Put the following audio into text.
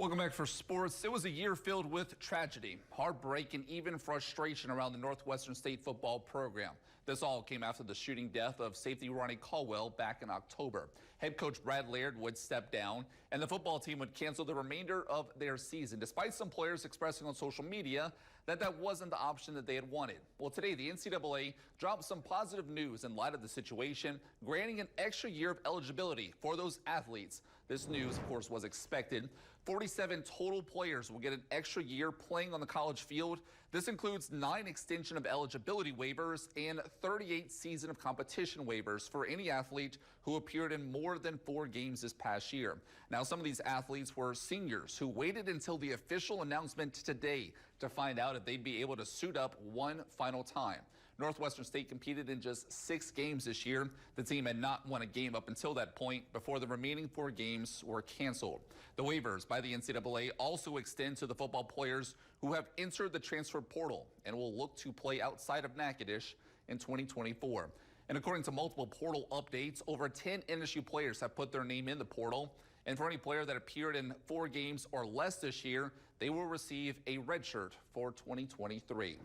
Welcome back for sports. It was a year filled with tragedy, heartbreak, and even frustration around the Northwestern State football program. This all came after the shooting death of safety Ronnie Caldwell back in October. Head coach Brad Laird would step down, and the football team would cancel the remainder of their season, despite some players expressing on social media that wasn't the option that they had wanted. Well, today, the NCAA dropped some positive news in light of the situation, granting an extra year of eligibility for those athletes. This news, of course, was expected. 47 total players will get an extra year playing on the college field. This includes 9 extension of eligibility waivers and 38 season of competition waivers for any athlete who appeared in more than 4 games this past year. Now, some of these athletes were seniors who waited until the official announcement today to find out if they'd be able to suit up one final time. Northwestern State competed in just 6 games this year. The team had not won a game up until that point before the remaining 4 games were canceled. The waivers by the NCAA also extend to the football players who have entered the transfer portal and will look to play outside of Natchitoches in 2024. And according to multiple portal updates, over 10 NSU players have put their name in the portal. And for any player that appeared in 4 games or less this year, they will receive a red shirt for 2023.